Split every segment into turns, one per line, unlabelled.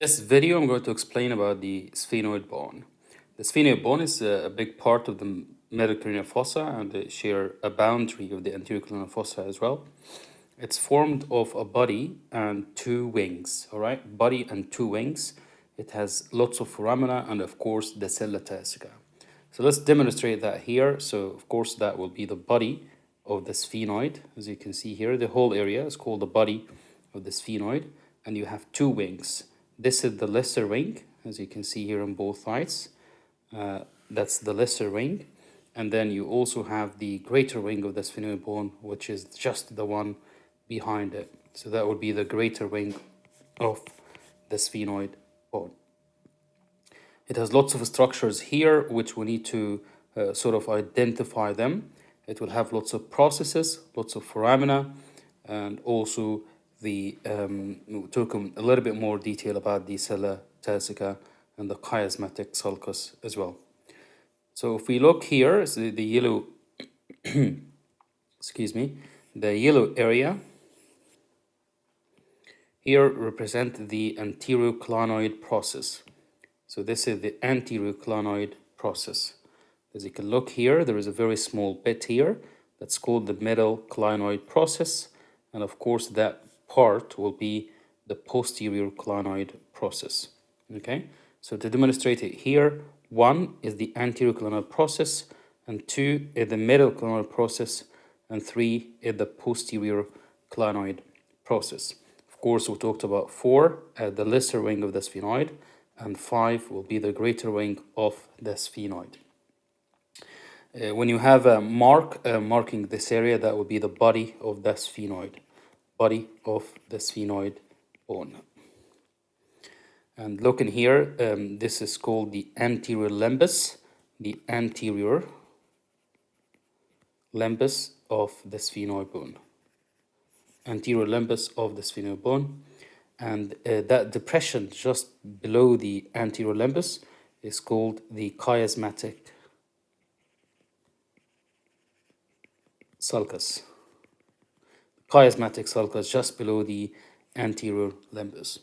This video, I'm going to explain about the sphenoid bone. The sphenoid bone is a big part of the middle cranial fossa, and they share a boundary of the anterior cranial fossa as well. It's formed of a body and two wings, all right? Body and two wings. It has lots of foramina and, of course, the sella turcica. So let's demonstrate that here. So, of course, that will be the body of the sphenoid. As you can see here, the whole area is called the body of the sphenoid, and you have two wings. This is the lesser wing, as you can see here on both sides. That's the lesser wing. And then you also have the greater wing of the sphenoid bone, which is just the one behind it. So that would be the greater wing of the sphenoid bone. It has lots of structures here, which we need to sort of identify them. It will have lots of processes, lots of foramina, and also we'll talk a little bit more detail about the sella turcica and the chiasmatic sulcus as well. So if we look here, so the yellow, excuse me, the yellow area here represent the anteroclinoid process. So this is the anteroclinoid process. As you can look here, there is a very small bit here that's called the middle clinoid process. And of course, that part will be the posterior clinoid process. Okay, so to demonstrate it here, 1 is the anterior clinoid process, and 2 is the middle clinoid process, and 3 is the posterior clinoid process. Of course, we talked about 4 as the lesser wing of the sphenoid, and 5 will be the greater wing of the sphenoid. When you have a mark marking this area, that will be the body of the sphenoid. Body of the sphenoid bone. And look in here, this is called the anterior limbus, the anterior limbus of the sphenoid bone. Anterior limbus of the sphenoid bone. And that depression just below the anterior limbus is called the chiasmatic sulcus. Chiasmatic sulcus just below the anterior limbus.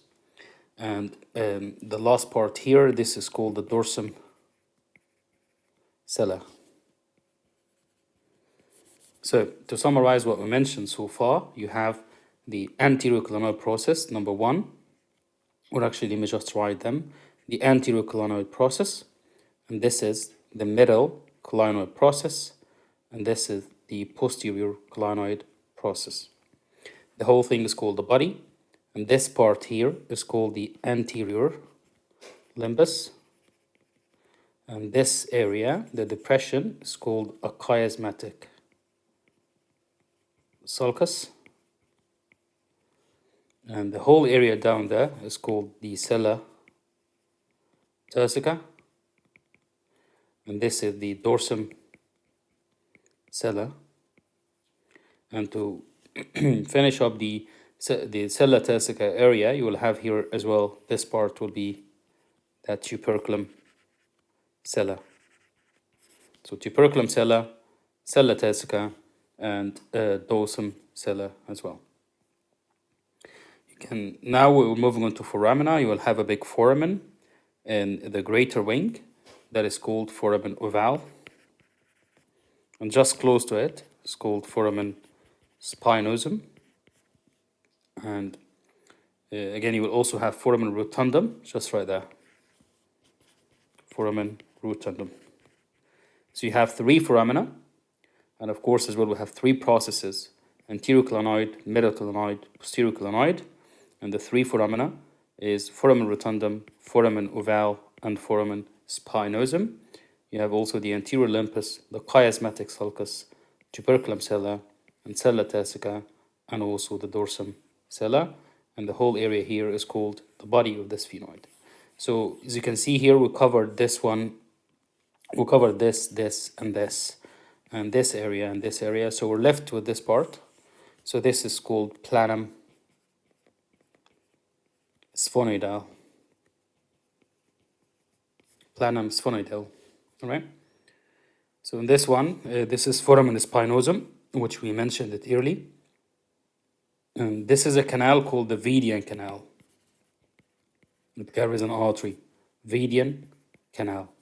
And the last part here, this is called the dorsum sella. So to summarize what we mentioned so far, you have the anterior clinoid process, number 1, or actually let me just write them, the anterior clinoid process, and this is the middle clinoid process, and this is the posterior clinoid process. The whole thing is called the body, and this part here is called the anterior limbus, and this area, the depression, is called a chiasmatic sulcus, and the whole area down there is called the sella turcica, and this is the dorsum sella. And to finish up the sella turcica area, you will have here as well, this part will be that tuberculum sella. So tuberculum sella, sella turcica, and dorsum sella as well. Now we're moving on to foramina. You will have a big foramen in the greater wing that is called foramen ovale. And just close to it is called foramen spinosum. And again, you will also have foramen rotundum, just right there. Foramen rotundum. So you have 3 foramina, and of course as well we have 3 processes: anterior clinoid, middle clinoid, posterior clinoid, and the 3 foramina is foramen rotundum, foramen ovale, and foramen spinosum. You have also the anterior limbus, the chiasmatic sulcus, tuberculum sella, and sella turcica, and also the dorsum sella, and the whole area here is called the body of the sphenoid. So as you can see here, we covered this one, we covered this, and this area, and this area. So we're left with this part. So this is called planum sphenoidal. Planum sphenoidal. All right. So in this one, this is foramen spinosum, which we mentioned it early. And this is a canal called the Vedian canal. It carries an artery, Vedian canal.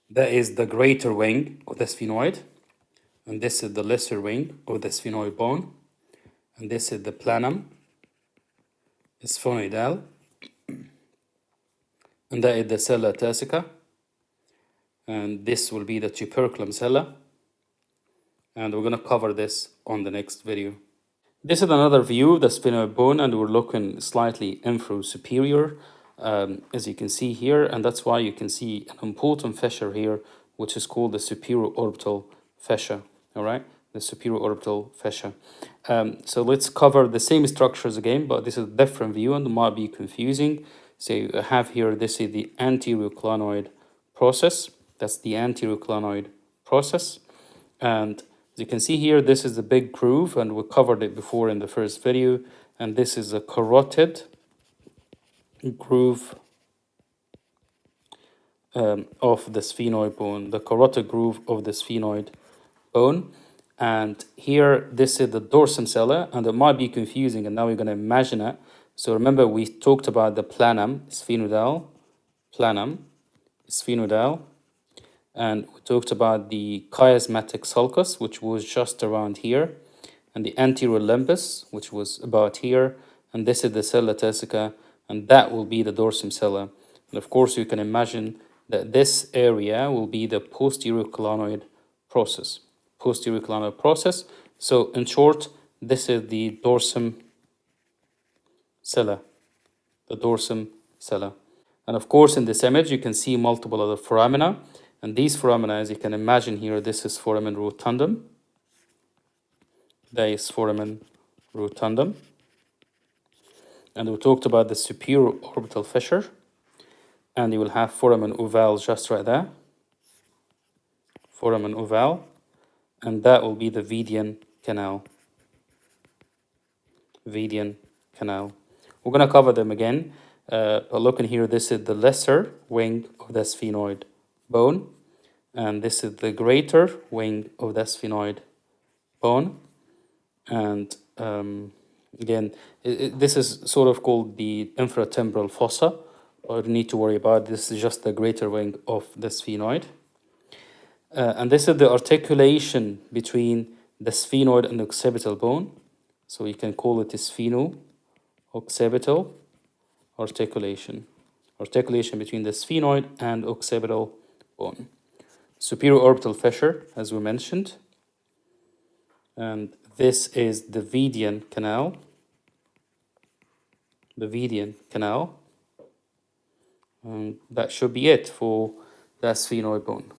That is the greater wing of the sphenoid, and this is the lesser wing of the sphenoid bone, and this is the planum sphenoidal, and that is the sella turcica, and this will be the tuberculum sella, and we're going to cover this on the next video. This is another view of the sphenoid bone, and we're looking slightly infra-superior, as you can see here, and that's why you can see an important fissure here, which is called the superior orbital fissure. All right, the superior orbital fissure. So let's cover the same structures again, but this is a different view, and it might be confusing. So you have here, this is the anterior clinoid process. That's the anterior clinoid process, and as you can see here, this is the big groove, and we covered it before in the first video, and this is a carotid groove of the sphenoid bone, the carotid groove of the sphenoid bone. And here, this is the dorsum sella, and it might be confusing, and now we're going to imagine it. So remember, we talked about the planum sphenoidal, and we talked about the chiasmatic sulcus, which was just around here, and the anterior limbus, which was about here, and this is the sella turcica, and that will be the dorsum sella. And of course, you can imagine that this area will be the posterior clinoid process. Posterior clinoid process. So in short, this is the dorsum sella. The dorsum sella. And of course, in this image, you can see multiple other foramina. And these foramina, as you can imagine here, this is foramen rotundum. That is foramen rotundum. And we talked about the superior orbital fissure. And you will have foramen ovale just right there. Foramen ovale. And that will be the Vedian canal. Vedian canal. We're going to cover them again. But looking here, this is the lesser wing of the sphenoid bone. And this is the greater wing of the sphenoid bone. And again, this is sort of called the infratemporal fossa. I don't need to worry about it. This is just the greater wing of the sphenoid. And this is the articulation between the sphenoid and occipital bone. So you can call it a spheno-occipital articulation. Articulation between the sphenoid and occipital bone. Superior orbital fissure, as we mentioned. And this is the Vedian canal. The Vedian canal. And that should be it for the sphenoid bone.